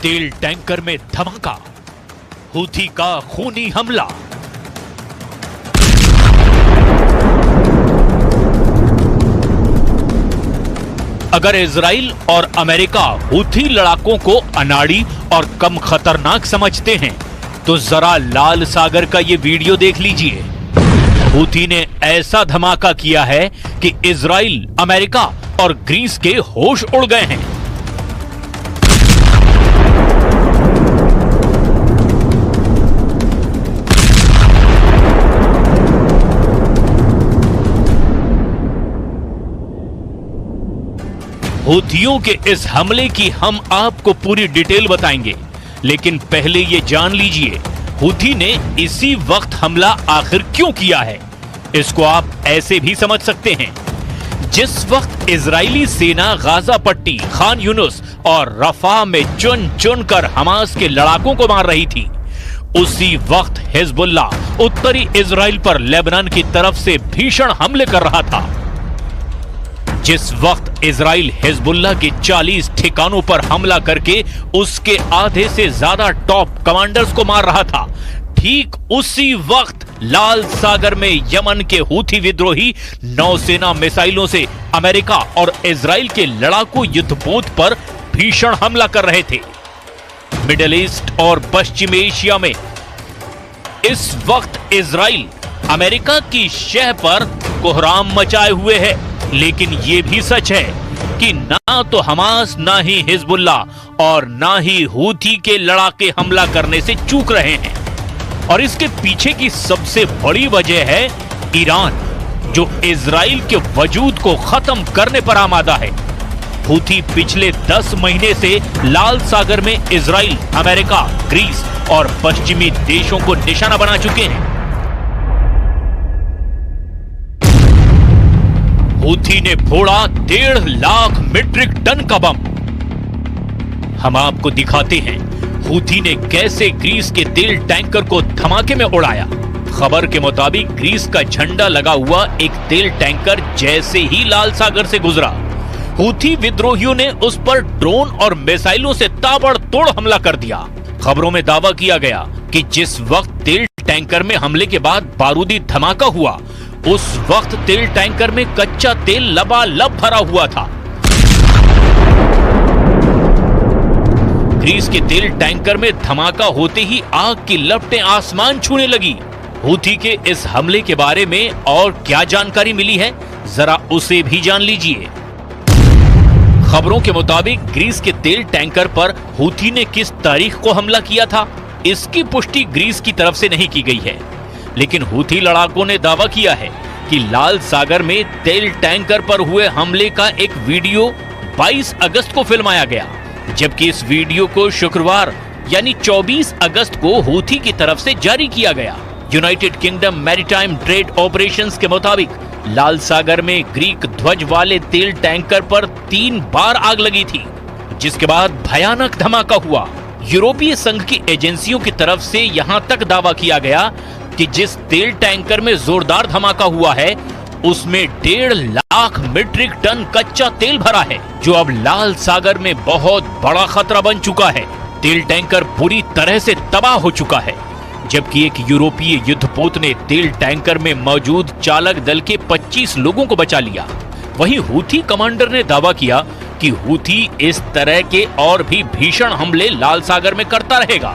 तेल टैंकर में धमाका, हूथी का खूनी हमला। अगर इजराइल और अमेरिका हूथी लड़ाकों को अनाड़ी और कम खतरनाक समझते हैं तो जरा लाल सागर का ये वीडियो देख लीजिए। हूथी ने ऐसा धमाका किया है कि इजराइल, अमेरिका और ग्रीस के होश उड़ गए हैं। हूथियों के इस हमले की हम आपको पूरी डिटेल बताएंगे, लेकिन पहले ये जान लीजिए हूथी ने इसी वक्त हमला आखिर क्यों किया है। इसको आप ऐसे भी समझ सकते हैं, जिस वक्त इजरायली सेना गाजा पट्टी, खान यूनुस और रफा में चुन चुन कर हमास के लड़ाकों को मार रही थी, उसी वक्त हिजबुल्लाह उत्तरी इजराइल पर लेबनान की तरफ से भीषण हमले कर रहा था। जिस वक्त इजराइल हिजबुल्लाह के 40 ठिकानों पर हमला करके उसके आधे से ज्यादा टॉप कमांडर्स को मार रहा था, ठीक उसी वक्त लाल सागर में यमन के हूथी विद्रोही नौसेना मिसाइलों से अमेरिका और इजराइल के लड़ाकू युद्धपोत पर भीषण हमला कर रहे थे। मिडिल ईस्ट और पश्चिम एशिया में इस वक्त इजराइल अमेरिका की शह पर कोहराम मचाए हुए है, लेकिन यह भी सच है कि ना तो हमास, ना ही हिजबुल्लाह और ना ही हूथी के लड़ाके हमला करने से चूक रहे हैं। और इसके पीछे की सबसे बड़ी वजह है ईरान, जो इजराइल के वजूद को खत्म करने पर आमादा है। हूथी पिछले 10 महीने से लाल सागर में इजराइल, अमेरिका, ग्रीस और पश्चिमी देशों को निशाना बना चुके हैं। हूथी ने फोड़ा 1.5 लाख मीट्रिक टन का बम। हम आपको दिखाते हैं हूथी ने कैसे ग्रीस के तेल टैंकर को धमाके में उड़ाया। खबर के मुताबिक ग्रीस का झंडा लगा हुआ एक तेल टैंकर जैसे ही लाल सागर से गुजरा, हूथी विद्रोहियों ने उस पर ड्रोन और मिसाइलों से ताबड़तोड़ हमला कर दिया। खबरों में दावा किया गया कि जिस वक्त तेल टैंकर में हमले के बाद बारूदी धमाका हुआ, उस वक्त तेल टैंकर में कच्चा तेल लबालब भरा हुआ था। ग्रीस के तेल टैंकर में धमाका होते ही आग की लपटें आसमान छूने लगी। हूथी के इस हमले के बारे में और क्या जानकारी मिली है, जरा उसे भी जान लीजिए। खबरों के मुताबिक ग्रीस के तेल टैंकर पर हूथी ने किस तारीख को हमला किया था, इसकी पुष्टि ग्रीस की तरफ से नहीं की गई है, लेकिन हूथी लड़ाकों ने दावा किया है कि लाल सागर में तेल टैंकर पर हुए हमले का एक वीडियो 22 अगस्त को फिल्माया गया, जबकि इस वीडियो को शुक्रवार यानी 24 अगस्त को हूथी की तरफ से जारी किया गया। United kingdom maritime trade operations के मुताबिक लाल सागर में ग्रीक ध्वज वाले तेल टैंकर पर 3 बार आग लगी थी, जिसके बाद भयानक धमाका हुआ। यूरोपीय संघ की एजेंसियों की तरफ से यहां तक दावा किया गया कि जिस तेल टैंकर में जोरदार धमाका हुआ है, उसमें 1.5 लाख मीट्रिक टन कच्चा तेल भरा है, जो अब लाल सागर में बहुत बड़ा खतरा बन चुका है। तेल टैंकर पूरी तरह से तबाह हो चुका है, जबकि एक यूरोपीय युद्धपोत ने तेल टैंकर में मौजूद चालक दल के 25 लोगों को बचा लिया। वहीं हूथी कमांडर ने दावा किया कि हूथी इस तरह के और भी भीषण हमले लाल सागर में करता रहेगा।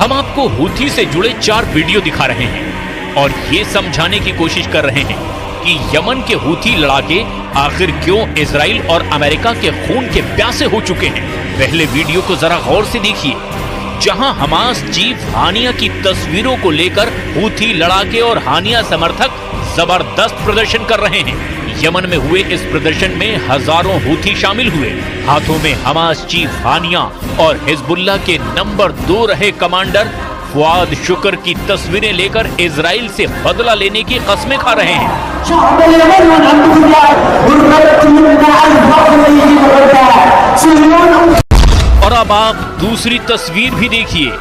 हम आपको हूथी से जुड़े 4 वीडियो दिखा रहे हैं और ये समझाने की कोशिश कर रहे हैं कि यमन के हूथी लड़ाके आखिर क्यों इजराइल और अमेरिका के खून के प्यासे हो चुके हैं। पहले वीडियो को जरा गौर से देखिए, जहां हमास चीफ हानिया की तस्वीरों को लेकर हूथी लड़ाके और हानिया समर्थक जबरदस्त प्रदर्शन कर रहे हैं। यमन में हुए इस प्रदर्शन में हजारों हूथी शामिल हुए। हाथों में हमास चीफ हानिया और हिजबुल्लाह के नंबर 2 रहे कमांडर फुआद शुक्र की तस्वीरें लेकर इजराइल से बदला लेने की कस्में खा रहे हैं। और अब आप दूसरी तस्वीर भी देखिए।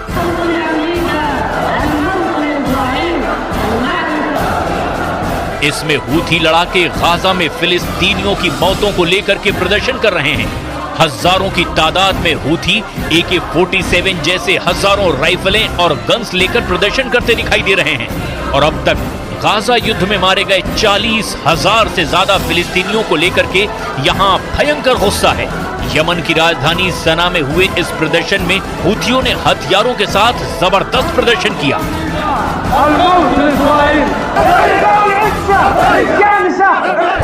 इसमें हूथी लड़ाके गाजा में फिलिस्तीनियों की मौतों को लेकर के प्रदर्शन कर रहे हैं। हजारों की तादाद में हूथी AK-47 जैसे हजारों राइफलें और गन्स लेकर प्रदर्शन करते दिखाई दे रहे हैं। और अब तक गाजा युद्ध में मारे गए 40,000 से ज्यादा फिलिस्तीनियों को लेकर के यहां भयंकर गुस्सा है। यमन की राजधानी सना में हुए इस प्रदर्शन में हूथियों ने हथियारों के साथ जबरदस्त प्रदर्शन किया।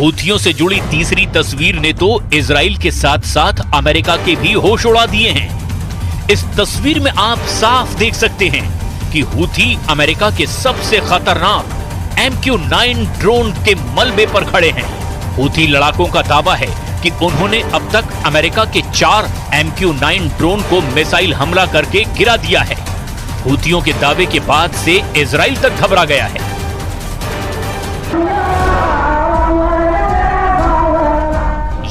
हूथियों से जुड़ी तीसरी तस्वीर ने तो इजराइल के साथ साथ अमेरिका के भी होश उड़ा दिए हैं। इस तस्वीर में आप साफ देख सकते हैं कि हूथी अमेरिका के सबसे खतरनाक MQ-9 ड्रोन के मलबे पर खड़े हैं। हूथी लड़ाकों का दावा है कि उन्होंने अब तक अमेरिका के 4 MQ-9 ड्रोन को मिसाइल हमला करके गिरा दिया है। हूथियों के दावे के बाद से इजराइल तक घबरा गया है।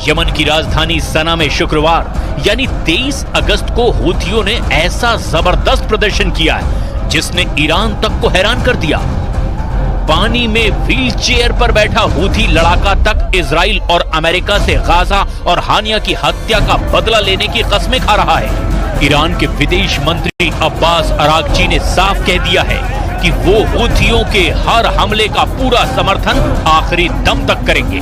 यमन की राजधानी सना में शुक्रवार यानी 23 अगस्त को हूथियों ने ऐसा जबरदस्त प्रदर्शन किया है जिसने ईरान तक को हैरान कर दिया। पानी में व्हील चेयर पर बैठा हूथी लड़ाका तक इजराइल और अमेरिका से गाजा और हानिया की हत्या का बदला लेने की कस्में खा रहा है। ईरान के विदेश मंत्री अब्बास अरागची ने साफ कह दिया है कि वो हूथियों के हर हमले का पूरा समर्थन आखिरी दम तक करेंगे।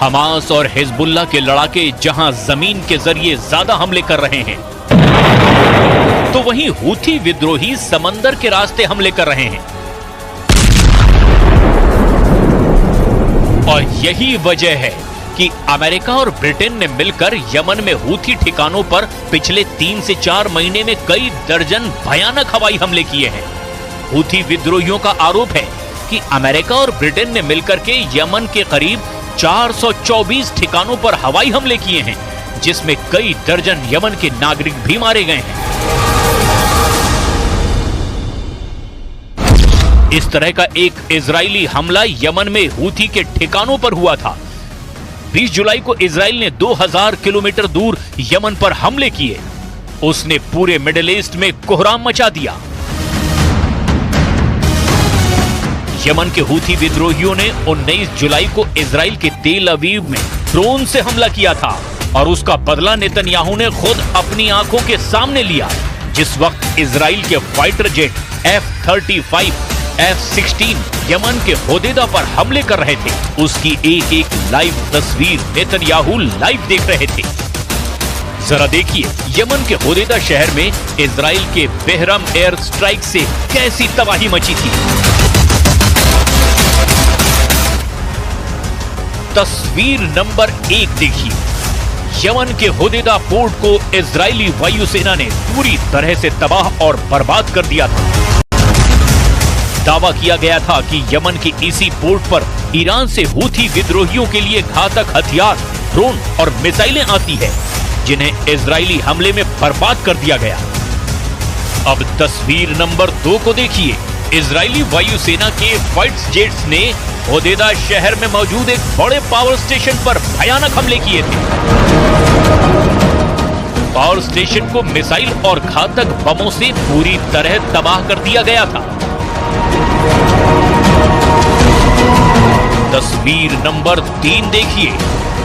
हमास और हिजबुल्लाह के लड़ाके जहां जमीन के जरिए ज्यादा हमले कर रहे हैं, तो वहीं हूथी विद्रोही समंदर के रास्ते हमले कर रहे हैं। और यही वजह है कि अमेरिका और ब्रिटेन ने मिलकर यमन में हूथी ठिकानों पर पिछले 3 से 4 महीने में कई दर्जन भयानक हवाई हमले किए हैं। हूथी विद्रोहियों का आरोप है कि अमेरिका और ब्रिटेन ने मिलकर के यमन के करीब 424 ठिकानों पर हवाई हमले किए हैं, जिसमें कई दर्जन यमन के नागरिक भी मारे गए हैं। इस तरह का एक इजरायली हमला यमन में हूथी के ठिकानों पर हुआ था। 20 जुलाई को इजराइल ने 2000 किलोमीटर दूर यमन पर हमले किए। उसने पूरे मिडिल ईस्ट में कोहराम मचा दिया। यमन के हूथी विद्रोहियों ने 19 जुलाई को इजराइल के तेल अवीव में ड्रोन से हमला किया था और उसका बदला नेतन्याहू ने खुद अपनी आंखों के सामने लिया, जिस वक्त इजराइल के fighter jet F-35, F-16 Yemen के होदेदा पर हमले कर रहे थे। उसकी एक एक लाइव तस्वीर नेतन्याहू लाइव देख रहे थे। जरा देखिए यमन के होदेदा शहर में इजराइल के बेहरम एयर स्ट्राइक से कैसी तबाही मची थी। तस्वीर नंबर 1 देखिए। यमन के होदेदा पोर्ट को इजरायली वायुसेना ने पूरी तरह से तबाह और बर्बाद कर दिया था। दावा किया गया था कि यमन के इसी पोर्ट पर ईरान से हूथी विद्रोहियों के लिए घातक हथियार, ड्रोन और मिसाइलें आती है, जिन्हें इजरायली हमले में बर्बाद कर दिया गया। अब तस्वीर नंबर 2 को देखिए। इजरायली वायुसेना के फाइटर जेट्स ने होदेदा शहर में मौजूद एक बड़े पावर स्टेशन पर भयानक हमले किए थे। पावर स्टेशन को मिसाइल और घातक बमों से पूरी तरह तबाह कर दिया गया था। तस्वीर नंबर 3 देखिए,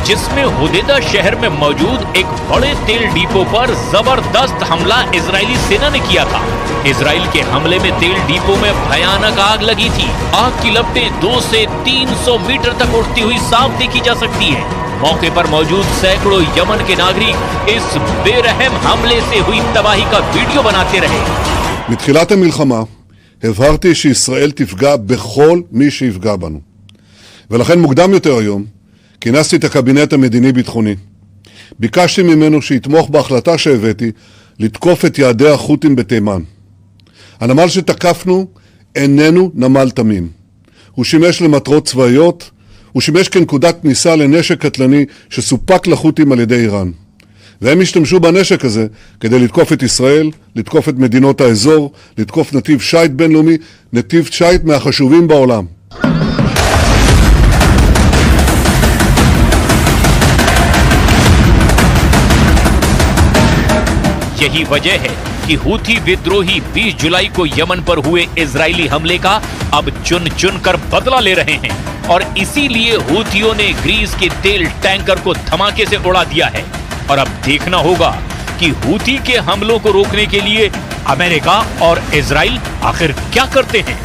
जिसमें होदेदा शहर में मौजूद एक बड़े तेल डिपो पर जबरदस्त हमला इजरायली सेना ने किया था। इजराइल के हमले में तेल डिपो में भयानक आग लगी थी। आग की लपटें 200 से 300 मीटर तक उड़ती हुई साफ देखी जा सकती है। मौके पर मौजूद सैकड़ों यमन के नागरिक इस बेरहम हमले से हुई तबाही का वीडियो बनाते रहे। מתחילת המלחמה הבהרתי שישראל תפגע בכל מי שיפגע בנו. ולכן מוקדם יותר היום כינסתי את הקבינט המדיני-ביטחוני. ביקשתי ממנו שיתמוך בהחלטה שהבאתי לתקוף את יעדי החות'ים בתימן. הנמל שתקפנו איננו נמל תמים. הוא שימש למטרות צבאיות, הוא שימש כנקודת כניסה לנשק קטלני שסופק לחות'ים על ידי איראן. והם השתמשו בנשק הזה כדי לתקוף את ישראל, לתקוף את מדינות האזור, לתקוף נתיב שייט בינלאומי, נתיב שייט מהחשובים בעולם. यही वजह है कि हूथी विद्रोही 20 जुलाई को यमन पर हुए इजरायली हमले का अब चुन चुन कर बदला ले रहे हैं और इसीलिए हूथियों ने ग्रीस के तेल टैंकर को धमाके से उड़ा दिया है। और अब देखना होगा कि हूथी के हमलों को रोकने के लिए अमेरिका और इजराइल आखिर क्या करते हैं।